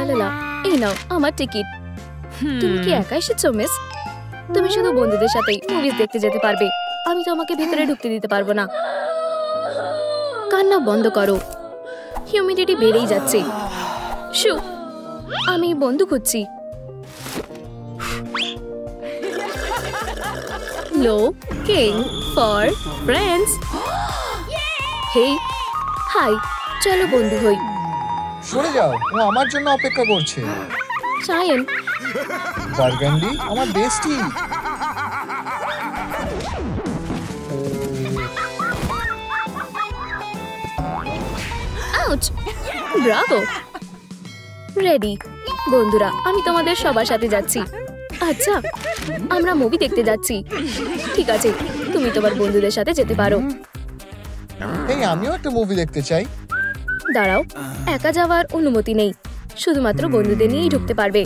লালা, এই নাও আমার টিকিট। তুমি কি একা এসেছো মিস? তুমি শুধু বন্ধুদের সাথেই মুভিজ দেখতে যেতে পারবে, আমি তোমাকে ভিতরে ঢুকতে দিতে পারবো না। কান্না বন্ধ করো, হিউমিডিটি বেড়েই যাচ্ছে। শু, আমি বন্ধু খুঁজছি। Looking for friends. Hey, hi, চলো বন্ধু হই। সরে যাও, ও আমার জন্য অপেক্ষা করছে। সায়ন, বার্গান্ডি আমার বেস্টি। Ouch, Bravo. রেডি বন্ধুরা, আমি তোমাদের সবার সাথে যাচ্ছি। আচ্ছা, আমরা মুভি দেখতে যাচ্ছি। ঠিক আছে, তুমি তোমার বন্ধুদের সাথে যেতে পারো। এই আমিও একটা মুভি দেখতে চাই। দাঁড়াও, একা যাওয়ার অনুমতি নেই, শুধুমাত্র বন্ধুদের নিয়েই ঢুকতে পারবে।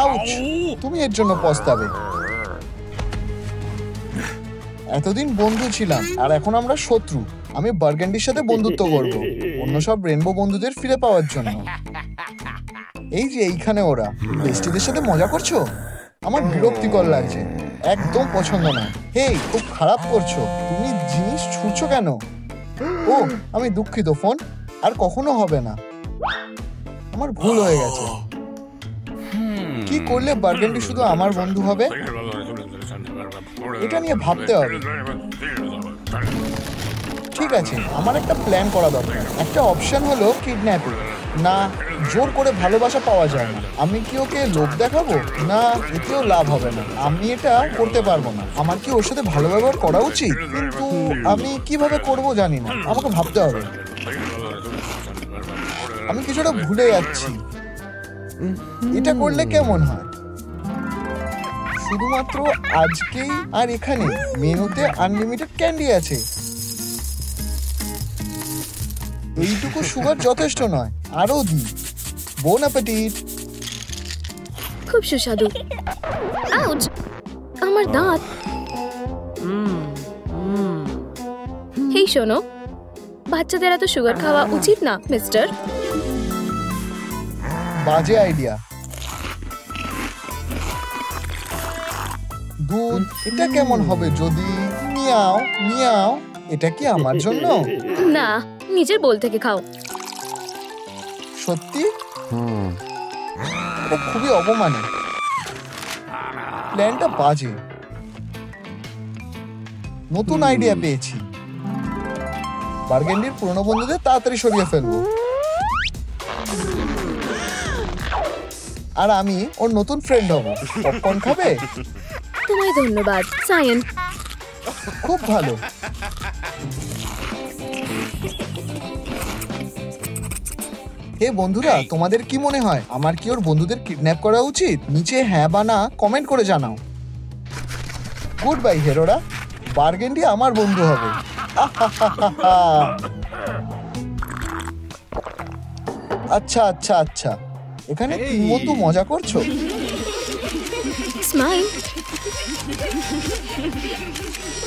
আউচ, তুমি এর জন্য পস্তাবে। এতদিন বন্ধু ছিলাম আর এখন আমরা শত্রু। আমি বার্গান্ডির সাথে বন্ধুত্ব করব, অন্য সব রেনবো বন্ধুদের ফিরে পাওয়ার জন্য। এই যে এইখানে ওরা বেস্টিদের সাথে মজা করছো, আমার বিরক্তিকর লাগছে, একদম পছন্দ না। হেই, খুব খারাপ করছো, তুমি জিনিস ছুঁড়ছো কেন? ও, আমি দুঃখিত ফোন, আর কখনো হবে না, আমার ভুল হয়ে গেছে। কি করলে বার্গান্ডি শুধু আমার বন্ধু হবে, এটা নিয়ে ভাবতে হবে। ঠিক আছে, আমার একটা প্ল্যান করা দরকার। একটা অপশন হলো কিডন্যাপিং। না, জোর করে ভালোবাসা পাওয়া যায় না। আমি কি ওকে লোভ দেখাবো? না, এতেও লাভ হবে না, আমি এটা করতে পারবো না। আমার কি ওর সাথে ভালো ব্যবহার করা উচিত? কিন্তু আমি কিভাবে করব জানি না, আমাকে ভাবতে হবে। আমি কিছুটা ভুলে যাচ্ছি, এটা করলে কেমন হয়? শুধুমাত্র আজকেই আর এখানে মেনুতে আনলিমিটেড ক্যান্ডি আছে। এইটুকু সুগার যথেষ্ট নয়, আরো দি। বোন অ্যাপেটিট। খুব সুস্বাদু। আউচ, আমার দাঁত। হেই শোনো, বাচ্চাদের এত সুগার খাওয়া উচিত না মিস্টার। বাজে আইডিয়া। দুধ, এটা কেমন হবে যদি মিয়াও মিয়াও? এটা কি আমার জন্য? না, নিজের বোল থেকে খাও। সত্যি? এটা খুবই অপমানে। প্ল্যানটা বাজে। নতুন আইডিয়া পেয়েছি। বার্গান্ডির পুরনো বন্ধুদের তাড়াতাড়ি সরিয়ে ফেলবো, আর আমি ওর নতুন ফ্রেন্ড হব। পপকর্ন খাবে? তোমায় ধন্যবাদ সায়ন। খুব ভালো। হে বন্ধুরা, তোমাদের কি মনে হয়, আমার কি ওর বন্ধুদের কিডন্যাপ করা উচিত? নিচে হ্যাঁ বা না কমেন্ট করে জানাও। গুড বাই হেরোরা, বার্গান্ডি আমার বন্ধু হবে। আচ্ছা আচ্ছা আচ্ছা, এখানে তিন বন্ধু মজা করছো। স্মাইল।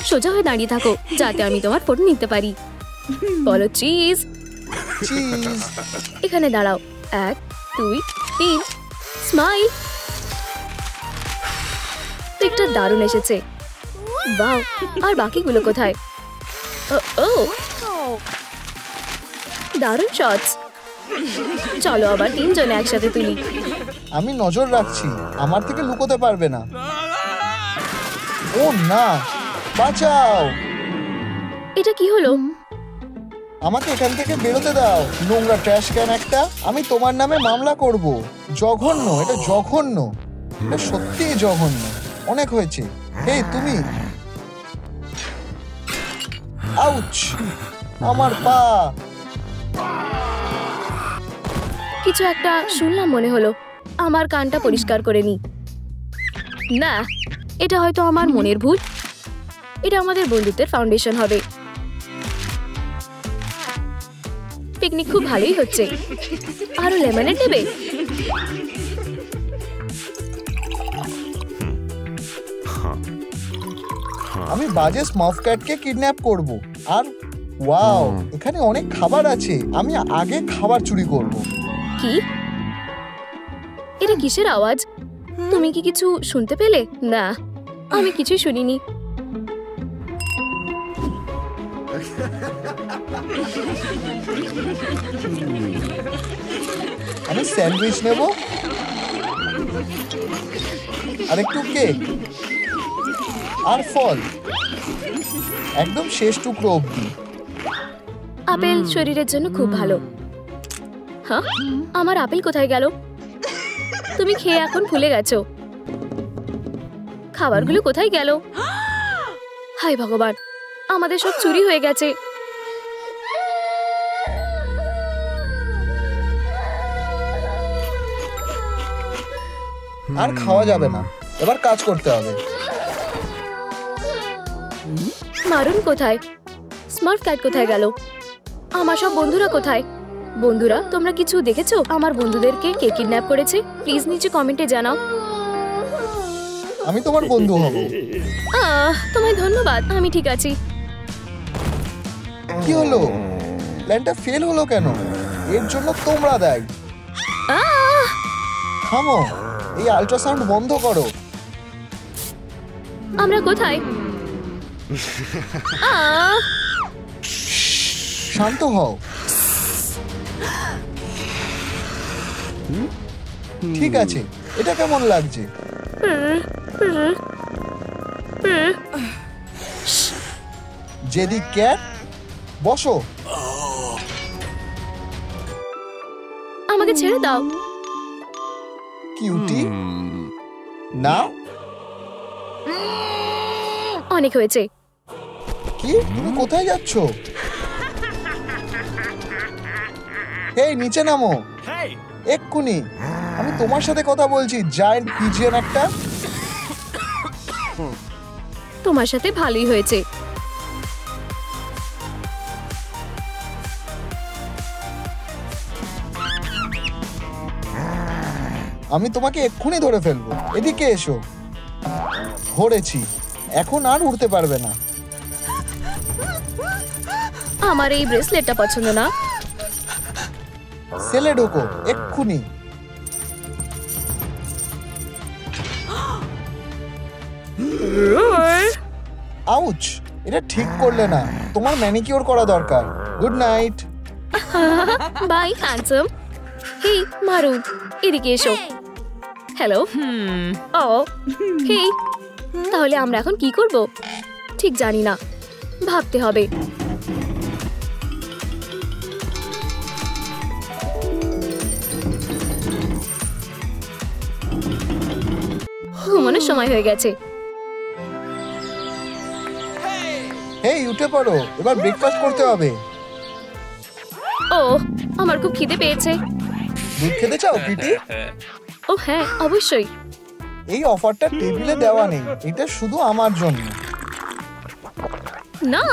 সোজা হয়ে দাঁড়িয়ে থাকো যাতে আমি তোমার ফটো নিতে পারি। বলো চিজ। চিজ। এখানে দাঁড়াও, 1 2 3। স্মাইল। পিকটা দারুণ এসেছে। বাহ, আর বাকিগুলো কোথায়? ও, দারুণ শটস। চলো আবার তিনজনে একসাথে তুলি। আমি নজর রাখছি, আমার থেকে লুকোতে পারবে না। ও না, বাঁচাও। এটা কি হলো? আমাকে এখান থেকে বেরোতে দাও, নোংরা ট্র্যাশ ক্যান একটা। আমি তোমার নামে মামলা করব। জঘন্য, এটা জঘন্য, এটা সত্যিই জঘন্য। অনেক হয়েছে। হেই তুমি। আউচ, আমার পা। কিছু একটা শুনলাম মনে হলো। আমার কানটা পরিষ্কার করে নি। না, এটা হয়তো আমার মনের ভুল। এটা আমাদের বন্ধুত্বের ফাউন্ডেশন হবে। পিকনিক খুব ভালোই হচ্ছে। আরো লেমনেড দেবে? আমি বাজে স্মার্ফ ক্যাটকে কিডন্যাপ করব আর ওয়াও, এখানে অনেক খাবার আছে। আমি আগে খাবার চুরি করব। কি? এটা কিসের আওয়াজ? তুমি কি কিছু শুনতে পেলে? না, আমি কিছুই শুনিনি। আমি স্যান্ডউইচ নেব আর একটু কেক আর ফল, একদম শেষ টুকরো অবধি। আপেল শরীরের জন্য খুব ভালো। হ্যাঁ, আমার আপেল কোথায় গেল? তুমি খেয়ে এখন ভুলে গেছো। খাবারগুলো কোথায় গেল? হায় ভগবান, আমাদের সব চুরি হয়ে গেছে। আর খাওয়া যাবে না, এবার কাজ করতে হবে। মারুন কোথায়? স্মার্ট ক্যাট কোথায় গেল? আমার সব বন্ধুরা কোথায়? বন্ধুরা, তোমরা কিছু দেখেছো? আমার বন্ধুদেরকে কে কিডন্যাপ করেছে? প্লিজ নিচে কমেন্টে জানাও। আমি তোমার বন্ধু হব। তোমায় ধন্যবাদ, আমি ঠিক আছি। কি হলো? প্ল্যানটা ফেল হলো কেন? এর জন্য তোমরা দায়ী। থামো, এই আল্ট্রাসাউন্ড বন্ধ করো। আমরা কোথায়? শান্ত হও। ঠিক আছে, এটা কেমন লাগছে? জেদি ক্যাট, বসো। আমাকে ছেড়ে দাও। কিউটি, না। অনেক হয়েছে। কি? তুমি কোথায় যাচ্ছ? এই নিচে নামো এক্ষুনি। আমি তোমার সাথে কথা বলছি, জায়ান্ট পিজিয়ন একটা। তোমার সাথে ভালোই হয়েছে। আমি তোমাকে এক্ষুনি ধরে ফেলবো। এদিকে এসো। ধরেছি, এখন আর উড়তে পারবে না। আমার এই ব্রেসলেটটা পছন্দ না। সেলে ঢোকো এক্ষুনি। আউচ, এটা ঠিক করলে না। তোমার ম্যানিকিউর করা দরকার। Good night. Bye handsome. Hey মারুন, এদিকে এসো। হ্যালো। ও হেই, তাহলে আমরা এখন কি করব? ঠিক জানি না, ভাবতে হবে। ঘুমানোর সময় হয়ে গেছে। হেই, উঠে পড়ো, এবার ব্রেকফাস্ট করতে হবে। ও, আমার খুব খিদে পেয়েছে। দুধ খেতে চাও পিটি? ও হ্যাঁ, অবশ্যই। এই অফারটা টেবিলে দেওয়া নেই, এটা শুধু আমার জন্য। না,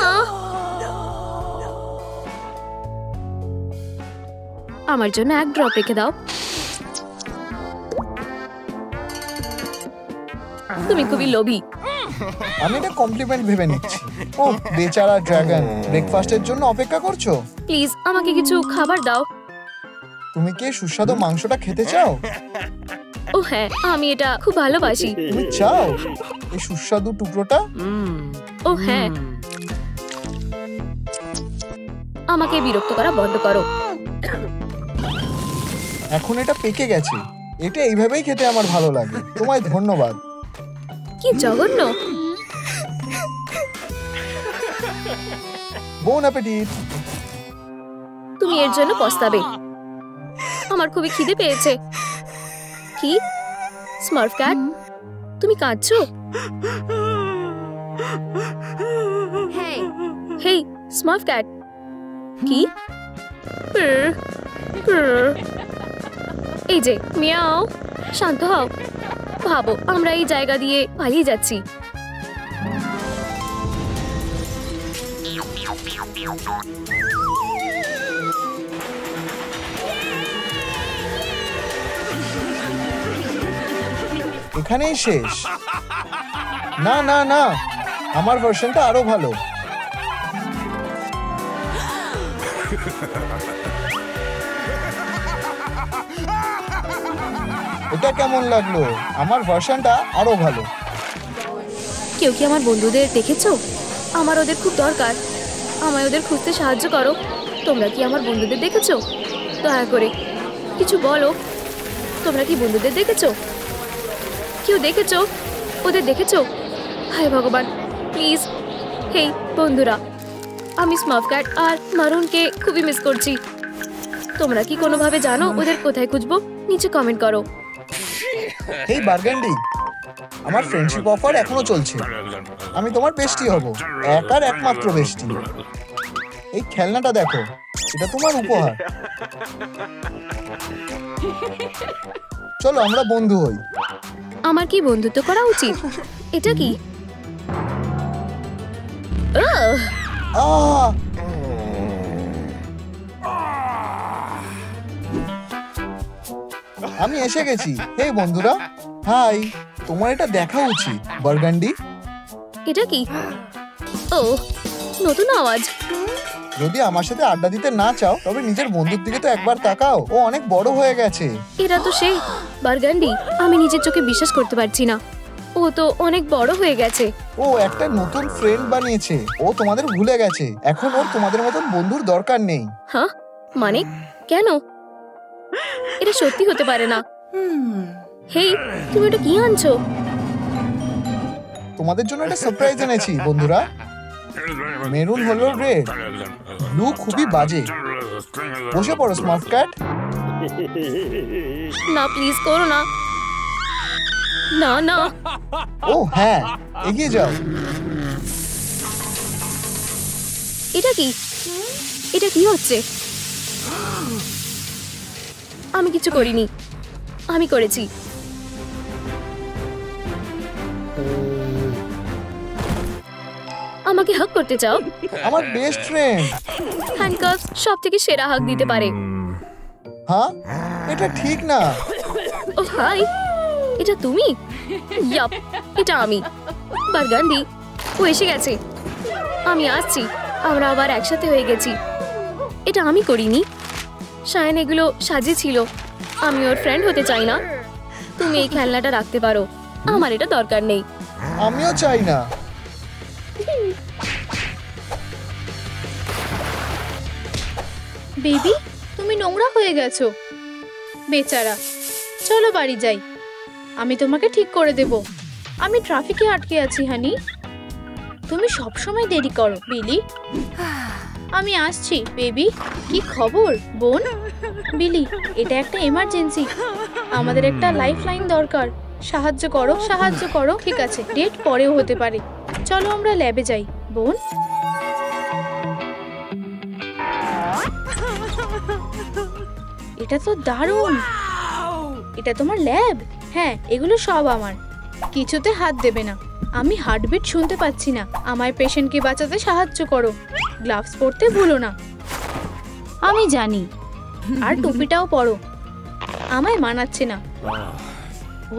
আমার জন্য এক ড্রপ রেখে দাও। তুমি খুবই লোভী। আমি এটা কমপ্লিমেন্ট ভেবে নিচ্ছি। ও বেচারা ড্রাগন, ব্রেকফাস্টের জন্য অপেক্ষা করছো? প্লিজ আমাকে কিছু খাবার দাও। তুমি কি সুস্বাদু মাংসটা খেতে চাও? ও হ্যাঁ, আমি এটা খুব ভালোবাসি। তুমি চাও এই সুস্বাদু টুকরোটা? ও হ্যাঁ, আমাকে বিরক্ত করা বন্ধ করো। এখন এটা পেকে গেছে। এটা এইভাবেই খেতে আমার ভালো লাগে। তোমায় ধন্যবাদ। কি জঘন্য। বোন অ্যাপেটিট। তুমি এর জন্য পস্তাবে। আমার খুবই খিদে পেয়েছে। কি স্মার্ট ক্যাট, তুমি কাঁদছো? হেই স্মার্ট ক্যাট, কি? এই যে মিয়াও, শান্ত হও। ভাবো আমরা এই জায়গা দিয়ে পালিয়ে যাচ্ছি। এখানেই শেষ? না না না, আমার ভার্সনটা আরো ভালো। এটা কেমন লাগলো? আমার ভার্সনটা আরো ভালো। কেউ কি আমার বন্ধুদের দেখেছো? আমার ওদের খুব দরকার। আমায় ওদের খুঁজতে সাহায্য করো। তোমরা কি আমার বন্ধুদের দেখেছো? দয়া করে কিছু বলো। তোমরা কি বন্ধুদের দেখেছো? কেউ দেখেছো? ওদের দেখেছো? হায় ভগবান, প্লিজ। হেই বন্ধুরা, আমি স্মার্ফ ক্যাট আর মারুনকে খুবই মিস করছি। তোমরা কি কোনোভাবে জানো ওদের কোথায় খুঁজবো? নিচে কমেন্ট করো। এই বার্গান্ডি, আমার ফ্রেন্ডশিপ অফার এখনো চলছে। আমি তোমার বেস্টি হব, এক আর একমাত্র বেস্টি। এই খেলনাটা দেখো, এটা তোমার উপহার। চলো আমরা বন্ধু হই। আমার কি বন্ধুত্ব করা উচিত? এটা কি? আহ! আহ! আমি এসে গেছি। হেই বন্ধুরা, হাই। তোমার এটা দেখা উচিত বার্গান্ডি। এটা কি? ও, নতুন আওয়াজ। যদি আমার সাথে আড্ডা দিতে না চাও তবে নিজের বন্ধুর দিকে তো একবার তাকাও। ও অনেক বড় হয়ে গেছে। এরা তো সেই বার্গান্ডি। আমি নিজের চোখে বিশ্বাস করতে পারছি না। ও তো অনেক বড় হয়ে গেছে। ও একটা নতুন ফ্রেন্ড বানিয়েছে। ও তোমাদের ভুলে গেছে। এখন ওর তোমাদের মতন বন্ধুর দরকার নেই। হ্যাঁ, মানে কেন? এটা সত্যি হতে পারে না। হেই, তুমি ওটা কি আনছো? তোমাদের জন্য একটা সারপ্রাইজ এনেছি বন্ধুরা। মেরুন হলো রেড, ব্লু খুবই বাজে। বসে পড়ো স্মার্ট ক্যাট। না, প্লিজ করো না। না না। ও হ্যাঁ, এগিয়ে যাও। এটা কি? এটা কি হচ্ছে? আমি কিছু করিনি। আমি করেছি। আমাকে হাগ করতে চাও? আমার বেস্ট ফ্রেন্ড। হ্যান্ডকাফস সব থেকে সেরা হাগ দিতে পারে। হ্যাঁ, এটা ঠিক না। ও হাই, এটা তুমি? ইয়াপ, এটা আমি বার্গান্ডি। ও এসে গেছে। আমি আসছি। আমরা আবার একসাথে হয়ে গেছি। এটা আমি করিনি। শায়ন এগুলো সাজিয়েছিল। আমি ওর ফ্রেন্ড হতে চাই না। তুমি এই খেলনাটা রাখতে পারো। আমার এটা দরকার নেই। আমিও চাই না। বেবি, তুমি নোংরা হয়ে গেছো। বেচারা, চলো বাড়ি যাই। আমি তোমাকে ঠিক করে দেব। আমি ট্রাফিকে আটকে আছি হানি। তুমি সব সময় দেরি করো বিলি। আমি আসছি বেবি। কি খবর বোন? বিলি, এটা একটা এমার্জেন্সি। আমাদের একটা লাইফলাইন দরকার। সাহায্য করো, সাহায্য করো। ঠিক আছে, ডেট পরেও হতে পারে। চলো আমরা ল্যাবে যাই বোন। এটা তো দারুণ। এটা তোমার ল্যাব? হ্যাঁ, এগুলো সব আমার। কিছুতে হাত দেবে না। আমি হার্টবিট শুনতে পাচ্ছি না। আমায় পেশেন্টকে বাঁচাতে সাহায্য করো। গ্লাভস পরতে ভুলো না। আমি জানি। আর টুপিটাও পরো। আমায় মানাচ্ছে না।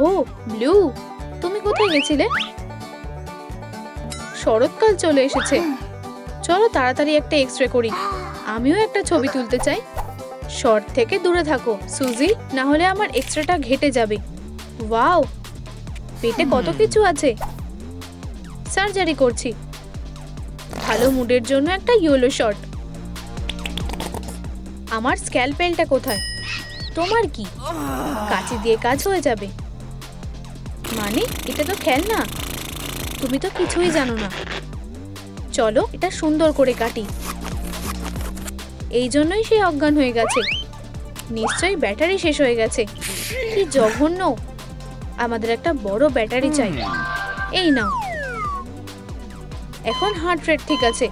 ও ব্লু, তুমি কোথায় গেছিলে? শরৎকাল চলে এসেছে। চলো তাড়াতাড়ি একটা এক্সরে করি। আমিও একটা ছবি তুলতে চাই। শর্ট থেকে দূরে থাকো সুজি, না হলে আমার এক্সট্রাটা ঘেটে যাবে। ওয়াও, পেটে কত কিছু আছে। সার্জারি করছি। ভালো মুডের জন্য একটা ইয়েলো শট। আমার স্ক্যালপেলটা কোথায়? তোমার কি? কাঁচি দিয়ে কাজ হয়ে যাবে। মানে এটা তো খেলনা। তুমি তো কিছুই জানো না। চলো এটা সুন্দর করে কাটি। এই জন্যই সে অজ্ঞান হয়ে গেছে। নিশ্চয়ই ব্যাটারি শেষ হয়ে গেছে। কি জঘন্য। আমাদের একটা বড় ব্যাটারি চাই। এই নাও। এখন হার্ট রেট ঠিক আছে।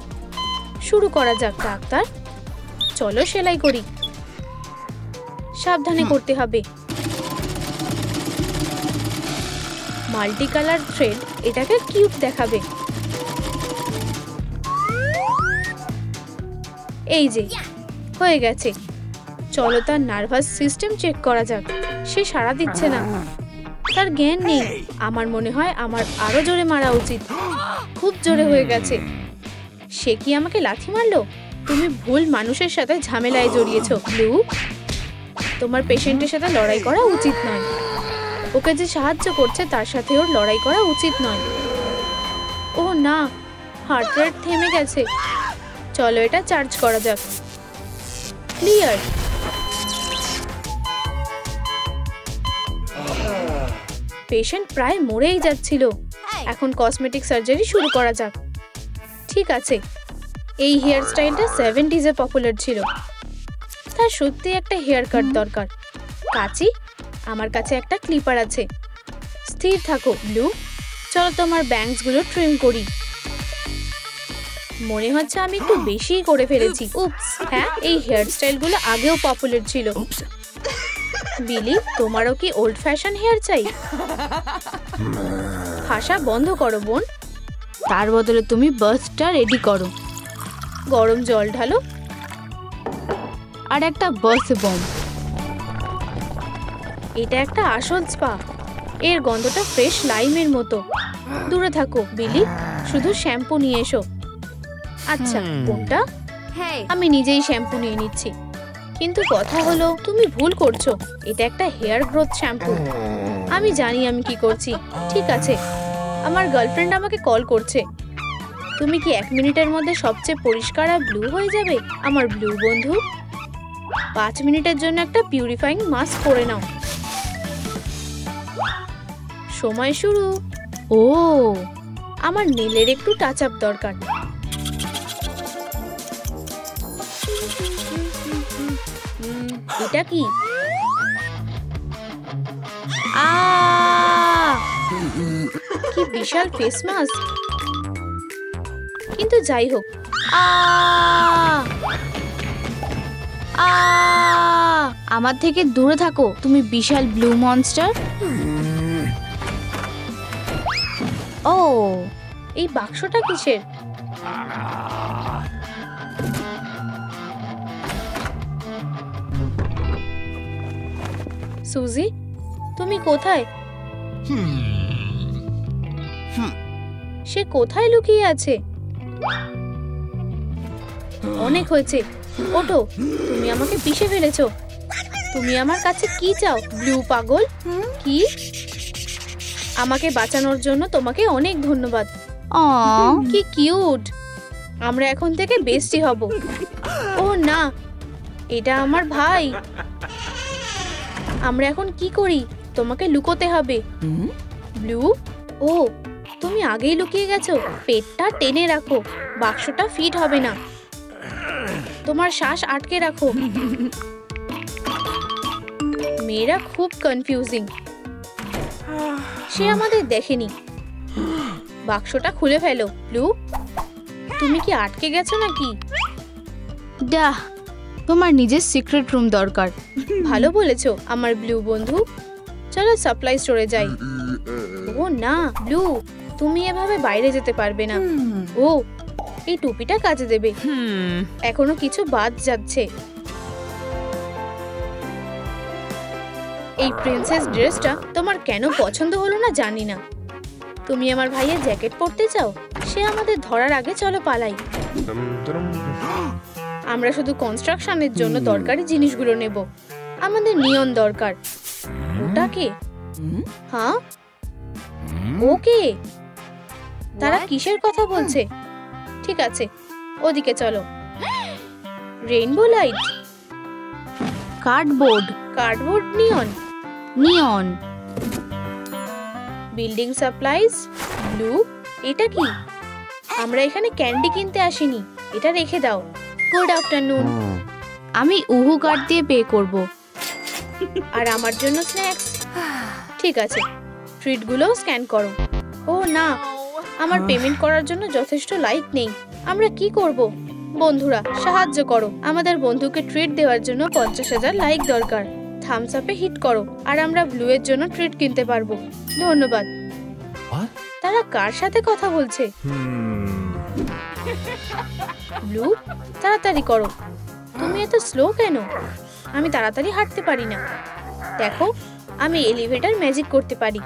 শুরু করা যাক ডাক্তার। চলো সেলাই করি। সাবধানে করতে হবে। মাল্টি কালার থ্রেড এটাকে কিউট দেখাবে। এই যে হয়ে গেছে। চলো তার নার্ভাস সিস্টেম চেক করা যাক। সে সাড়া দিচ্ছে না। তার জ্ঞান নেই। আমার মনে হয় আমার আরো জোরে মারা উচিত। খুব জোরে হয়ে গেছে। সে কি আমাকে লাথি মারলো? তুমি ভুল মানুষের সাথে ঝামেলায় জড়িয়েছো ব্লু। তোমার পেশেন্টের সাথে লড়াই করা উচিত নয়। ওকে যে সাহায্য করছে তার সাথে ওর লড়াই করা উচিত নয়। ও না, হার্ট রেট থেমে গেছে। চলো এটা চার্জ করা যাক। ক্লিয়ার। পেশেন্ট প্রায় মরেই যাচ্ছিল। এখন কসমেটিক সার্জারি শুরু করা যাক। ঠিক আছে, এই হেয়ার স্টাইলটা 70s এ পপুলার ছিল। তার সত্যি একটা হেয়ার কাট দরকার। কাচি, আমার কাছে একটা ক্লিপার আছে। স্থির থাকো ব্লু। চলো তোমার ব্যাংকস গুলো ট্রিম করি। মনে হচ্ছে আমি একটু বেশিই করে ফেলেছি। উপস, হ্যাঁ, এই হেয়ার স্টাইল গুলো আগেও পপুলার ছিল। বিলি, তোমারও কি ওল্ড ফ্যাশন হেয়ার চাই? হাসা বন্ধ করো বোন। তার বদলে তুমি বাথটা রেডি করো। গরম জল ঢালো আর একটা বাথ বম। এটা একটা আসল স্পা। এর গন্ধটা ফ্রেশ লাইমের মতো। দূরে থাকো বিলি, শুধু শ্যাম্পু নিয়ে এসো। আচ্ছা কোনটা? আমি নিজেই শ্যাম্পু নিয়ে নিচ্ছি। কিন্তু কথা হলো তুমি ভুল করছো। এটা একটা হেয়ার গ্রোথ শ্যাম্পু। আমি জানি আমি কি করছি। ঠিক আছে, আমার গার্লফ্রেন্ড আমাকে কল করছে। তুমি কি 1 মিনিটের মধ্যে সবচেয়ে পরিষ্কার আর ব্লু হয়ে যাবে আমার ব্লু বন্ধু? 5 মিনিটের জন্য একটা পিউরিফাইং মাস্ক পরে নাও। সময় শুরু। ও, আমার নেলের একটু টাচ আপ দরকার। এটা কি? কি বিশাল ফেস মাস্ক। কিন্তু যাই হোক, আমার থেকে দূরে থাকো তুমি বিশাল ব্লু মনস্টার। ও, এই বাক্সটা কিসের? সুজি, তুমি কোথায়? সে কোথায় লুকিয়ে আছে? অনেক হয়েছে, ওঠো। তুমি আমাকে পিষে ফেলেছো। তুমি আমার কাছে কি চাও ব্লু পাগল? কি? আমাকে বাঁচানোর জন্য তোমাকে অনেক ধন্যবাদ। কি কিউট। আমরা এখন থেকে বেস্টি হব। ও না, এটা আমার ভাই। আমরা এখন কি করি? তোমাকে লুকোতে হবে ব্লু। ও, তুমি আগেই লুকিয়ে গেছো। পেটটা টেনে রাখো, বাক্সটা ফিট হবে না। তোমার শ্বাস আটকে রাখো। মেয়েরা খুব কনফিউজিং। সে আমাদের দেখেনি। বাক্সটা খুলে ফেলো ব্লু। তুমি কি আটকে গেছো নাকি? ডাহ, তোমার নিজের সিক্রেট রুম দরকার। ভালো বলেছো আমার ব্লু বন্ধু। চলো সাপ্লাই স্টোরে যাই। ও না ব্লু, তুমি এভাবে বাইরে যেতে পারবে না। ও, এই টুপিটা কাজে দেবে। এখনো কিছু বাদ যাচ্ছে। এই প্রিন্সেস ড্রেসটা তোমার কেন পছন্দ হলো না জানি না। তুমি আমার ভাইয়ের জ্যাকেট পরতে চাও? সে আমাদের ধরার আগে চলো পালাই। আমরা শুধু কনস্ট্রাকশনের জন্য দরকারি জিনিসগুলো নেব। আমাদের নিয়ন দরকার। ওটা কে? হ্যাঁ, ওকে। তারা কিসের কথা বলছে? ঠিক আছে, ওদিকে চলো। রেইনবো লাইট, কার্ডবোর্ড, কার্ডবোর্ড, নিয়ন, নিয়ন, বিল্ডিং সাপ্লাইজ, ব্লু। এটা কি? আমরা এখানে ক্যান্ডি কিনতে আসিনি। এটা রেখে দাও। Good afternoon. আমি উহু কার্ড দিয়ে পে করব। আর আমার জন্য স্ন্যাক্স। ঠিক আছে, ট্রিটগুলো স্ক্যান করো। ও না, আমার পেমেন্ট করার জন্য যথেষ্ট লাইক নেই। আমরা কি করব? বন্ধুরা সাহায্য করো। আমাদের বন্ধুকে ট্রিট দেওয়ার জন্য 50,000 লাইক দরকার। থামস আপে হিট করো আর আমরা ব্লু এর জন্য ট্রিট কিনতে পারবো। ধন্যবাদ। তারা কার সাথে কথা বলছে? ব্লু, তাড়াতাড়ি করো। তুমি এত স্লো কেন? আমি তাড়াতাড়ি হাঁটতে পারি না। দেখো, আমি এলিভেটর ম্যাজিক করতে পারি।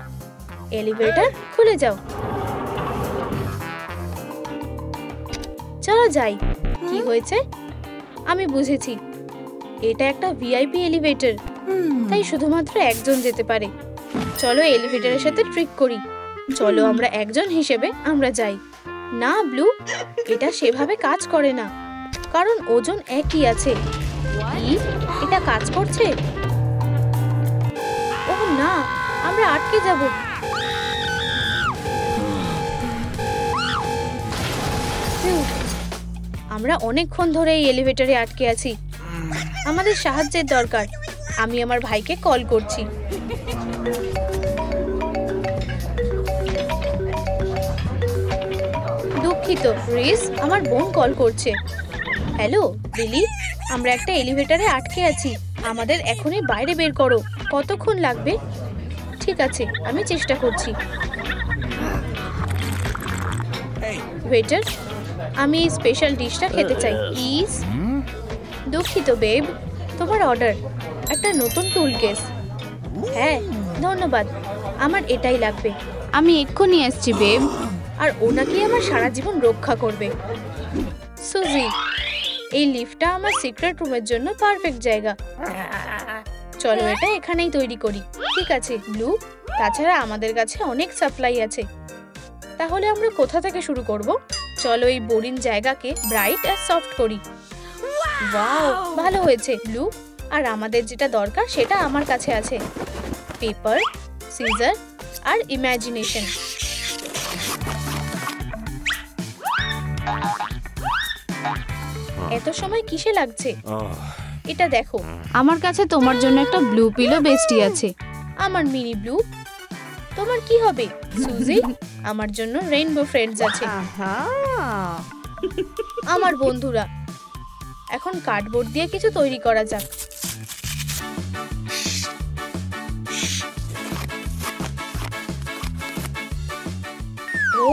এলিভেটর খুলে যাও। চলো যাই। কি হয়েছে? আমি বুঝেছি, এটা একটা ভিআইপি এলিভেটর, তাই শুধুমাত্র একজন যেতে পারে। চলো এলিভেটরের সাথে ট্রিক করি। চলো আমরা একজন হিসেবে আমরা যাই। না ব্লু, এটা সেভাবে কাজ করে না, কারণ ওজন একই আছে। কি? এটা কাজ করছে? ওহ না, আমরা আটকে যাব। আমরা অনেকক্ষণ ধরে এই এলিভেটরে আটকে আছি। আমাদের সাহায্যের দরকার। আমি আমার ভাইকে কল করছি। দুঃখিত রিস, আমার বোন কল করছে। হ্যালো লিলি, আমরা একটা এলিভেটরে আটকে আছি। আমাদের এখনই বাইরে বের করো। কতক্ষণ লাগবে? ঠিক আছে, আমি চেষ্টা করছি। ওয়েটার, আমি এই স্পেশাল ডিশটা খেতে চাই প্লিজ। দুঃখিত বেব, তোমার অর্ডার। একটা নতুন টুল কেস। হ্যাঁ ধন্যবাদ, আমার এটাই লাগবে। আমি এক্ষুনি আসছি বেব। আর ও নাকি আমার সারা জীবন রক্ষা করবে। সুজি, এই লিফটটা আমার সিক্রেট রুমের জন্য পারফেক্ট জায়গা। চলো এটা এখানেই তৈরি করি। ঠিক আছে ব্লু, তাছাড়া আমাদের কাছে অনেক সাপ্লাই আছে। তাহলে আমরা কোথা থেকে শুরু করব? চলো এই বোরিং জায়গাকে ব্রাইট আর সফট করি। ওয়াও, ভালো হয়েছে ব্লু। আর আমাদের যেটা দরকার সেটা আমার কাছে আছে, পেপার, সিজার আর ইমাজিনেশন। এত সময় কিসে লাগছে? এটা দেখো, আমার কাছে তোমার জন্য একটা ব্লু পিলো বেস্টি আছে। আমার মিনি ব্লু। তোমার কি হবে সুজি? আমার জন্য রেইনবো ফ্রেন্ডস আছে। আমার বন্ধুরা। এখন কার্ডবোর্ড দিয়ে কিছু তৈরি করা যাক। ও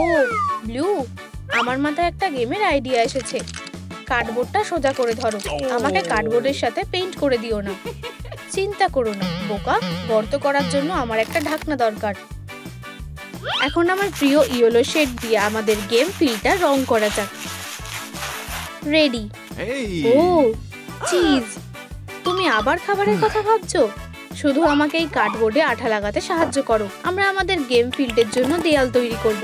ব্লু, আমার মাথায় একটা গেমের আইডিয়া এসেছে। কার্ডবোর্ডটা সোজা করে ধরো। আমাকে কার্ডবোর্ডের সাথে পেইন্ট করে দিও না। চিন্তা করো না বোকা, গর্ত করার জন্য আমার একটা ঢাকনা দরকার। এখন আমার প্রিয় ইয়েলো শেড দিয়ে আমাদের গেম ফিল্ডটা রং করা যাক। রেডি। ও চিজ, তুমি আবার খাবারের কথা ভাবছো? শুধু আমাকে এই কার্ডবোর্ডে আঠা লাগাতে সাহায্য করো। আমরা আমাদের গেম ফিল্ডের জন্য দেয়াল তৈরি করব।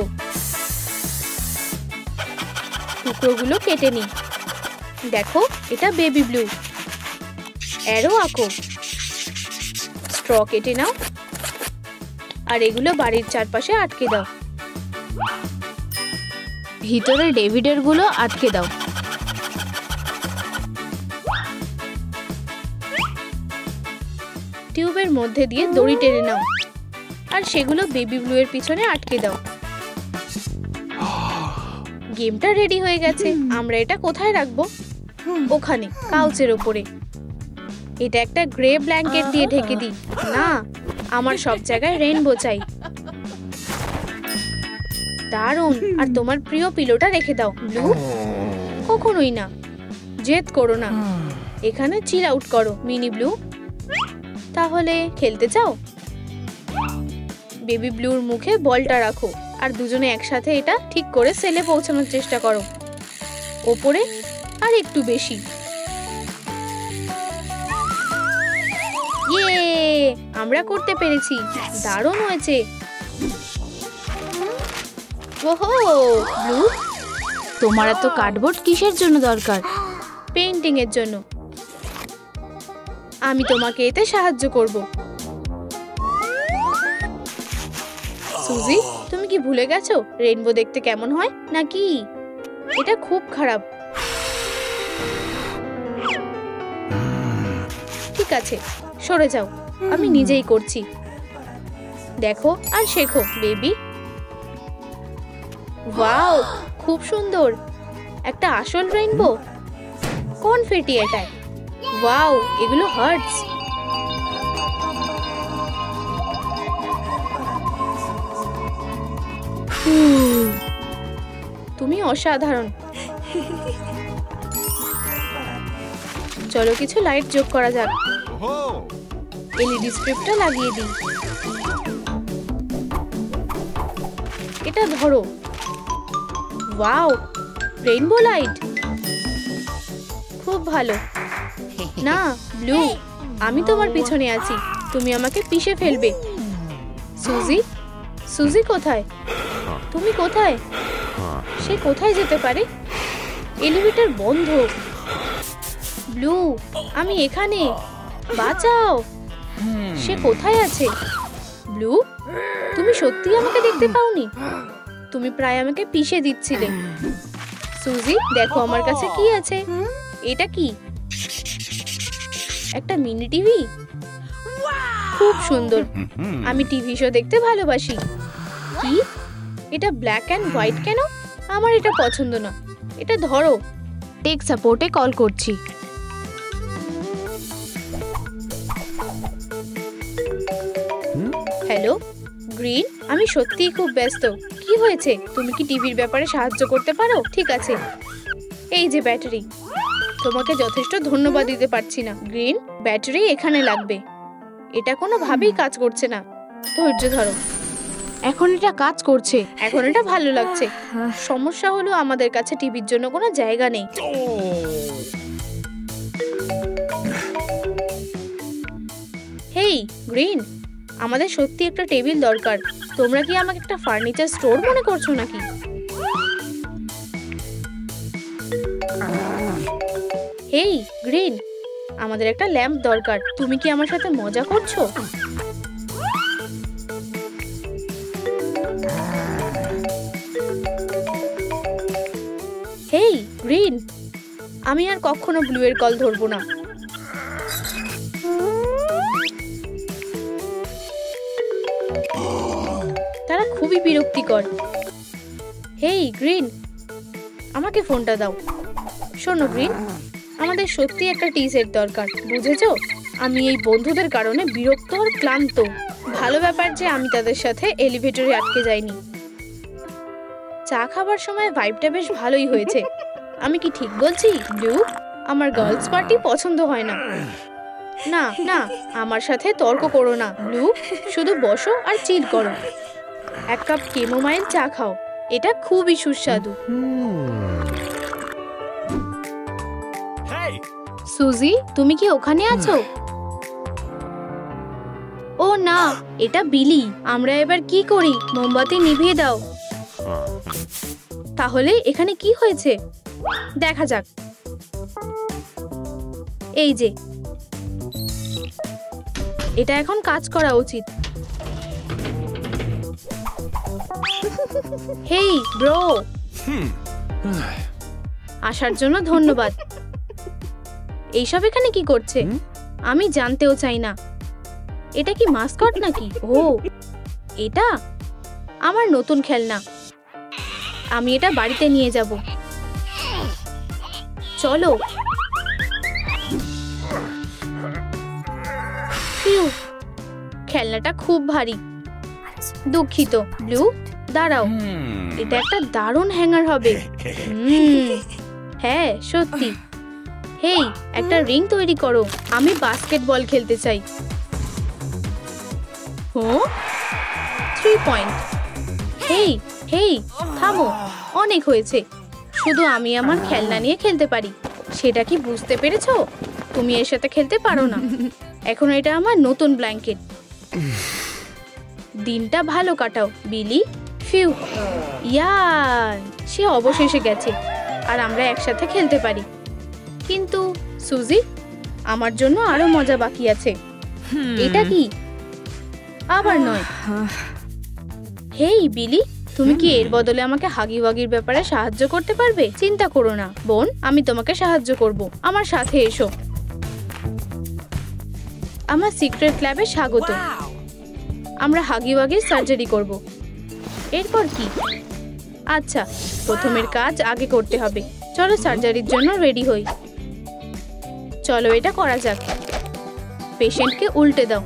টুকরোগুলো কেটে নিই। দেখো, এটা বেবি ব্লু। অ্যারো আঁকো। স্ট্র কেটে নাও আর এগুলো বাড়ির চারপাশে আটকে দাও। ভিতরে ডেভিডের গুলো আটকে দাও। টিউবের মধ্যে দিয়ে দড়ি টেনে নাও আর সেগুলো বেবি ব্লু এর পিছনে আটকে দাও। গেমটা রেডি হয়ে গেছে। আমরা এটা কোথায় রাখবো? ওখানে, কাউচের ওপরে। এটা একটা গ্রে ব্ল্যাঙ্কেট দিয়ে ঢেকে দিই। না, আমার সব জায়গায় রেইনবো চাই। দারুণ। আর তোমার প্রিয় পিলোটা রেখে দাও ব্লু। কখনোই না, জেদ করো না। এখানে চিল আউট করো মিনি ব্লু। তাহলে খেলতে চাও? বেবি ব্লুর মুখে বলটা রাখো আর দুজনে একসাথে এটা ঠিক করে সেলে পৌঁছানোর চেষ্টা করো। ওপরে আর একটু বেশি। ইয়ে, আমরা করতে পেরেছি। দারুণ হয়েছে। ওহো ব্লু, তোমার এত কার্ডবোর্ড কিসের জন্য দরকার? পেইন্টিং এর জন্য। আমি তোমাকে এতে সাহায্য করব। সুজি, তুমি কি ভুলে গেছো রেইনবো দেখতে কেমন হয় নাকি? এটা খুব খারাপ। ঠিক আছে, সরে যাও। আমি নিজেই করছি। দেখো আর শেখো বেবি। ওয়াও, খুব সুন্দর। একটা আসল রেইনবো। কনফেটি এটায়। ওয়াও, এগুলো হার্টস। তুমি অসাধারণ। চলো কিছু লাইট যোগ করা যাক। এলইডি স্ট্রিপটা লাগিয়ে দিই। এটা ধরো। Wow, rainbow light. খুব ভালো। না ব্লু, আমি তোমার পিছনে আছি, তুমি আমাকে পিষে ফেলবে। সুজি, সুজি কোথায়? তুমি কোথায়? সে কোথায় যেতে পারে? এলিভেটর বন্ধ। ব্লু, আমি এখানে, বাঁচাও। সে কোথায় আছে? ব্লু, তুমি সত্যি আমাকে দেখতে পাওনি? তুমি প্রায় আমাকে পিষে দিচ্ছিলে। সুজি, দেখো আমার কাছে কি আছে। এটা কি? একটা মিনি টিভি? খুব সুন্দর। আমি টিভি শো দেখতে ভালোবাসি। কি? এটা ব্ল্যাক অ্যান্ড হোয়াইট কেন? আমার এটা পছন্দ না। এটা ধরো। টেক সাপোর্টে কল করছি। হ্যালো গ্রিন, আমি সত্যিই খুব ব্যস্ত। কি হয়েছে? তুমি কি টিভির ব্যাপারে সাহায্য করতে পারো? ঠিক আছে, এই যে ব্যাটারি। তোমাকে যথেষ্ট ধন্যবাদ দিতে পারছি না গ্রিন, ব্যাটারি এখানে লাগবে। এটা কোনোভাবেই কাজ করছে না। ধৈর্য ধরো, এখন এটা কাজ করছে, এখন এটা ভালো লাগছে। সমস্যা হলো আমাদের কাছে টিভির জন্য কোনো জায়গা নেই। হেই গ্রিন, আমাদের সত্যি একটা টেবিল দরকার। তোমরা কি আমাকে একটা ফার্নিচার স্টোর মনে করছো নাকি? হেই গ্রিন, আমাদের একটা ল্যাম্প দরকার। তুমি কি আমার সাথে মজা করছো? হেই গ্রিন, আমি আর কখনো ব্লু এর কল ধরবো না। তারা খুবই বিরক্তিকর। হেই গ্রিন, আমাকে ফোনটা দাও। শোনো গ্রিন, আমাদের সত্যি একটা টি সেট দরকার, বুঝেছো? আমি এই বন্ধুদের কারণে বিরক্ত আর ক্লান্ত। ভালো ব্যাপার যে আমি তাদের সাথে এলিভেটরে আটকে যাইনি। চা খাবার সময় ভাইবটা বেশ ভালোই হয়েছে। আমি কি ঠিক বলছি ব্লু? আমার গার্লস পার্টি পছন্দ হয় না। না না, আমার সাথে তর্ক করো না ব্লু, শুধু বসো আর চিল করো। এক কাপ কেমোমাইল চা খাও, এটা খুবই সুস্বাদু। সুজি, তুমি কি ওখানে আছো? ও না, এটা বিলি। আমরা এবার কি করি? মোমবাতি নিভিয়ে দাও। তাহলে এখানে কি হয়েছে দেখা যাক। এই যে, এটা এখন কাজ করা উচিত। হেই ব্রো, আসার জন্য ধন্যবাদ। এইসব এখানে কি করছে আমি জানতেও চাই না। এটা কি মাস্কট নাকি? ও, এটা আমার নতুন খেলনা। আমি এটা বাড়িতে নিয়ে যাব। চলো। খেলনাটা খুব ভারী। দুঃখিত ব্লু, দাঁড়াও, এটা একটা দারুণ হ্যাঙ্গার হবে। হ্যাঁ সত্যি। হেই, একটা রিং তৈরি করো, আমি বাস্কেটবল খেলতে চাই। 3 পয়েন্ট। হেই হেই, থামো, অনেক হয়েছে। শুধু আমি আমার খেলনা নিয়ে খেলতে পারি, সেটা কি বুঝতে পেরেছো? তুমি এর সাথে খেলতে পারো না। এখন এটা আমার নতুন ব্ল্যাঙ্কেট। দিনটা ভালো কাটাও বিলি। ফিউ, ইয়ার, সে অবশেষে গেছে আর আমরা একসাথে খেলতে পারি। কিন্তু সুজি, আমার জন্য আরো মজা বাকি আছে। এটা কি? আবার নয়। হেই বিলি, তুমি কি এর বদলে আমাকে হাগি ওয়াগির ব্যাপারে সাহায্য করতে পারবে? চিন্তা করো না বোন, আমি তোমাকে সাহায্য করব। আমার সাথে এসো। আমার সিক্রেট ল্যাবে স্বাগত। আমরা হাগি ওয়াগির সার্জারি করব। এরপর কি? আচ্ছা, প্রথমের কাজ আগে করতে হবে। চলো সার্জারির জন্য রেডি হই। চলো এটা করা যাক। পেশেন্টকে উল্টে দাও।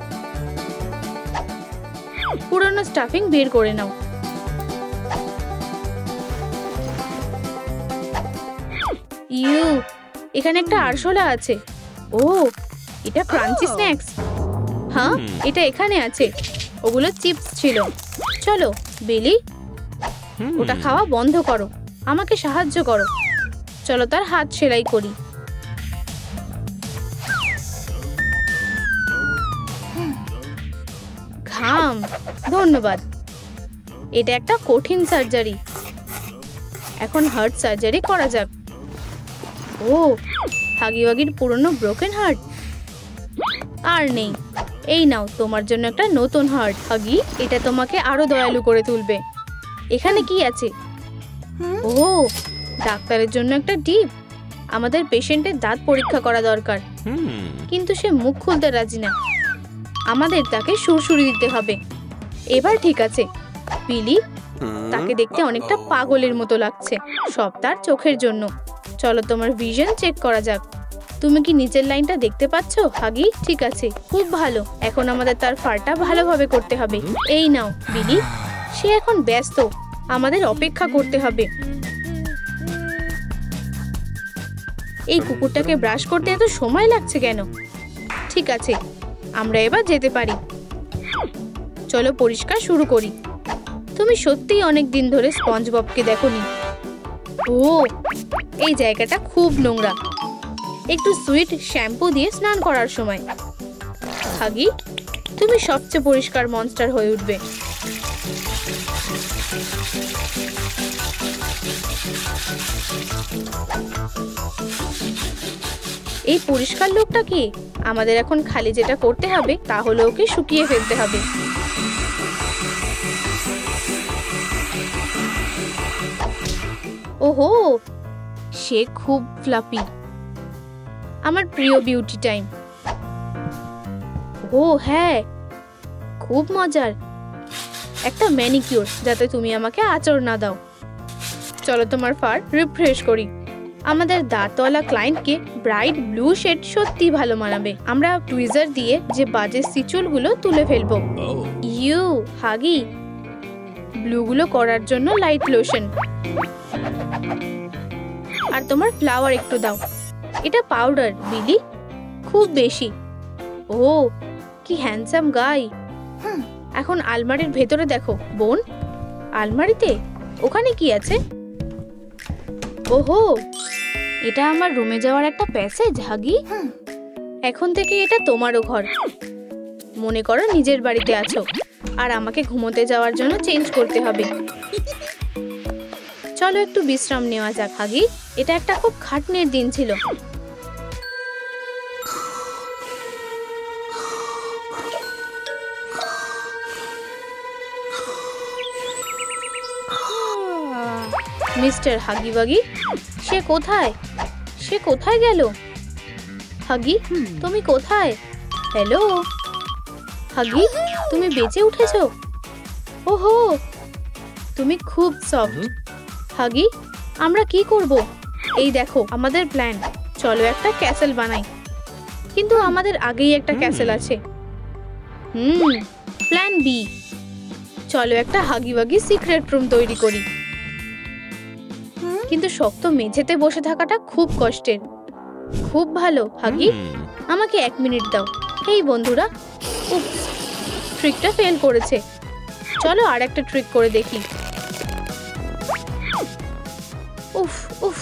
পুরনো স্টাফিং বের করে নাও। ইউ, এখানে একটা আরশোলা আছে। ও, এটা ক্রাঞ্চি স্ন্যাক্স। হ্যাঁ, এটা এখানে আছে। ওগুলো চিপস ছিল। চলো বিলি, ওটা খাওয়া বন্ধ করো, আমাকে সাহায্য করো। চলো তার হাত সেলাই করি। ধন্যবাদ। এটা একটা কঠিন সার্জারি। এখন হার্ট সার্জারি করা যাক। ও, হাগি ওয়াগির পুরনো ব্রোকেন হার্ট আর নেই। এই নাও তোমার জন্য একটা নতুন হার্ট হাগি। এটা তোমাকে আরো দয়ালু করে তুলবে। এখানে কি আছে? ও, ডাক্তারের জন্য একটা টিপ। আমাদের পেশেন্টের দাঁত পরীক্ষা করা দরকার, কিন্তু সে মুখ খুলতে রাজি না। আমাদের তাকে সুরসুরি দিতে হবে। এবার ঠিক আছে। বিলি, তাকে দেখতে অনেকটা পাগলের মতো লাগছে। সব তার চোখের জন্য। চলো তোমার ভিশন চেক করা যাক। তুমি কি নিচের লাইনটা দেখতে পাচ্ছ হাগি? ঠিক আছে, খুব ভালো। এখন আমাদের তার ফারটা ভালোভাবে করতে হবে। এই নাও বিলি। সে এখন ব্যস্ত, আমাদের অপেক্ষা করতে হবে। এই কুকুরটাকে ব্রাশ করতে এত সময় লাগছে কেন? ঠিক আছে, আমরা এবার যেতে পারি। চলো পরিষ্কার শুরু করি। তুমি সত্যিই অনেক দিন ধরে স্পঞ্জ ববকে দেখোনি। ও, এই জায়গাটা খুব নোংরা। একটু সুইট শ্যাম্পু দিয়ে স্নান করার সময়। হাগি, তুমি সবচেয়ে পরিষ্কার মনস্টার হয়ে উঠবে। এই পরিষ্কার লোকটা কি? আমাদের এখন খালি যেটা করতে হবে তা হলো ওকে শুকিয়ে ফেলতে হবে। ওহো, সে খুব ফ্লাফি। আমার প্রিয় বিউটি টাইম। ও হ্যাঁ, খুব মজার। একটা ম্যানিকিউর, যাতে তুমি আমাকে আঁচড় না দাও। চলো তোমার ফার রিফ্রেশ করি। আমাদের দাঁতওয়ালা ক্লায়েন্টকে ব্রাইট ব্লু শেড সত্যি ভালো মানাবে। আমরা টুইজার দিয়ে যে বাজে সিচুলগুলো তুলে ফেলবো। ইউ হাগি, ব্লুগুলো করার জন্য লাইট লোশন। আর তোমার ফ্লাওয়ার একটু দাও। এটা পাউডার বিলি, খুব বেশি। ও, কি হ্যান্ডসাম গাই। এখন আলমারির ভেতরে দেখো বোন। আলমারিতে? ওখানে কি আছে? ওহো, এটা আমার রুমে যাওয়ার একটা প্যাসেজ হাগি। এখন থেকে এটা তোমারও ঘর। মনে করো নিজের বাড়িতে আছো, আর আমাকে ঘুমোতে যাওয়ার জন্য চেঞ্জ করতে হবে। চলো একটু বিশ্রাম নেওয়া যাক হাগি। এটা একটা খুব খাটনির দিন ছিল। মিস্টার হাগি ওয়াগি, সে কোথায়? সে কোথায় গেল? হাগি, তুমি কোথায়? হ্যালো হাগি, তুমি বেঁচে উঠেছো? ওহো, তুমি খুব সফট। হাগি, আমরা কি করব? এই দেখো আমাদের প্ল্যান। চলো একটা ক্যাসেল বানাই। কিন্তু আমাদের আগেই একটা ক্যাসেল আছে। Plan B. চলো একটা হাগি ওয়াগি সিক্রেট রুম তৈরি করি। কিন্তু শক্ত মেঝেতে বসে থাকাটা খুব কষ্টের। খুব ভালো হাগি, আমাকে 1 মিনিট দাও। এই বন্ধুরা, উপস, ট্রিকটা ফেল করেছে। চলো আর একটা ট্রিক করে দেখি। উফ উফ,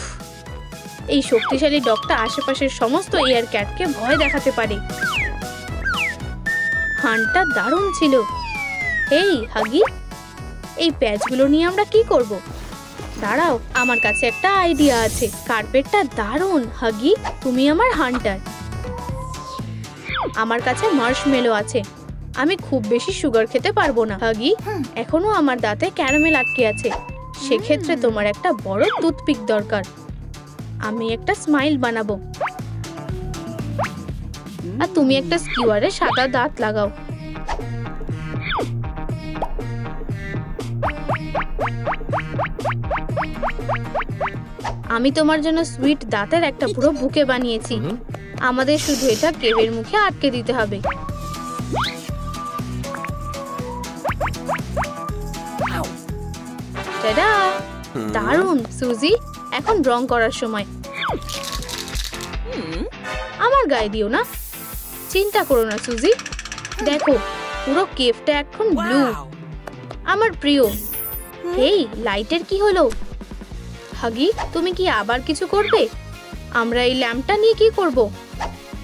এই শক্তিশালী ডগটা আশেপাশের সমস্ত এয়ার ক্যাটকে ভয় দেখাতে পারে। হানটা দারুণ ছিল। এই হাগি, এই প্যাচগুলো নিয়ে আমরা কি করব? দাঁড়াও, আমার কাছে একটা আইডিয়া আছে। কার্পেটটা দারুণ হাগি, তুমি আমার হান্টার। আমার কাছে মার্শমেলো আছে। আমি খুব বেশি সুগার খেতে পারবো না হাগি। এখনো আমার দাঁতে ক্যারামেল আটকে আছে। সেক্ষেত্রে তোমার একটা বড় টুথপিক দরকার। আমি একটা স্মাইল বানাবো, আর তুমি একটা স্কিওয়ারে সাদা দাঁত লাগাও। আমি তোমার জন্য সুইট দাঁতের একটা পুরো বুকে বানিয়েছি। আমাদের শুধু এটা কেবের মুখে আটকে দিতে হবে। টাডা! দারুণ সুজি। এখন রং করার সময়। আমার গায়ে দিও না। চিন্তা করো না সুজি। দেখো, পুরো কেভটা এখন ব্লু। আমার প্রিয়। এই লাইটের কি হলো? হাগি, তুমি কি আবার কিছু করবে? আমরা এই ল্যাম্পটা নিয়ে কি করব?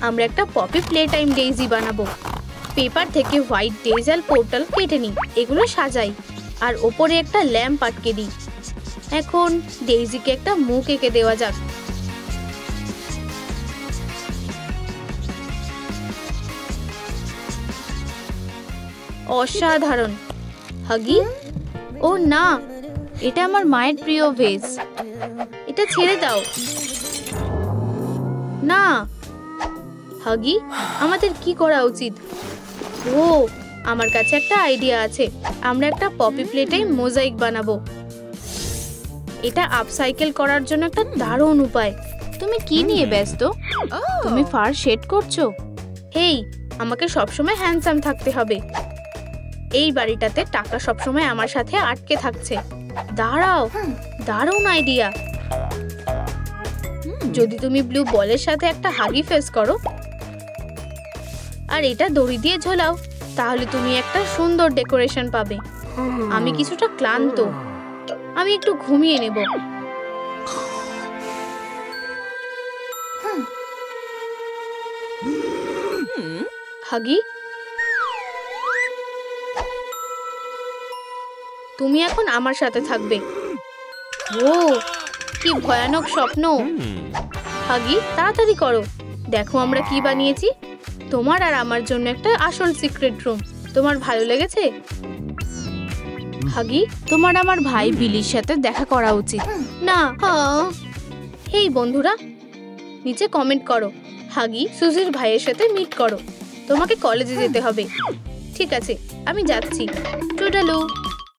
আমরা একটা পপি প্লে টাইম ডেইজি বানাবো। পেপার থেকে হোয়াইট ডেজেল পোর্টাল কেটে নিই, এগুলো সাজাই আর ওপরে একটা ল্যাম্প আটকে দিই। এখন ডেইজিকে একটা মুখ এঁকে দেওয়া যাক। অসাধারণ। হাগি, ও না, এটা আমার মায়ের প্রিয় ভেজ, এটা ছেড়ে দাও না। হাগি, আমাদের কি করা উচিত? ও, আমার কাছে একটা আইডিয়া আছে। আমরা একটা পপি প্লেটে মোজাইক বানাবো। এটা আপসাইকেল করার জন্য একটা দারুণ উপায়। তুমি কি নিয়ে ব্যস্ত? তুমি ফার শেড করছো? হেই, আমাকে সবসময় হ্যান্ডসাম থাকতে হবে। এই বাড়িটাতে টাকা সবসময় আমার সাথে আটকে থাকছে। দাঁড়াও, দারুণ আইডিয়া। যদি তুমি ব্লু বলের সাথে একটা হাগি ফেস করো আর এটা দড়ি দিয়ে ঝোলাও, তাহলে তুমি একটা সুন্দর ডেকোরেশন পাবে। আমি কিছুটা ক্লান্ত, আমি একটু ঘুমিয়ে নেব। হাগি, তুমি এখন আমার সাথে থাকবে। ও, কি ভয়ানক স্বপ্ন। হাগি, তাড়াতাড়ি করো, দেখো আমরা কি বানিয়েছি। তোমার আর আমার জন্য একটা আসল সিক্রেট রুম। তোমার ভালো লেগেছে? হাগি, তোমার আমার ভাই বিলির সাথে দেখা করা উচিত। না, হেই বন্ধুরা, নিচে কমেন্ট করো হাগি সুজির ভাইয়ের সাথে মিট করো। তোমাকে কলেজে যেতে হবে। ঠিক আছে, আমি যাচ্ছি। টুডালু।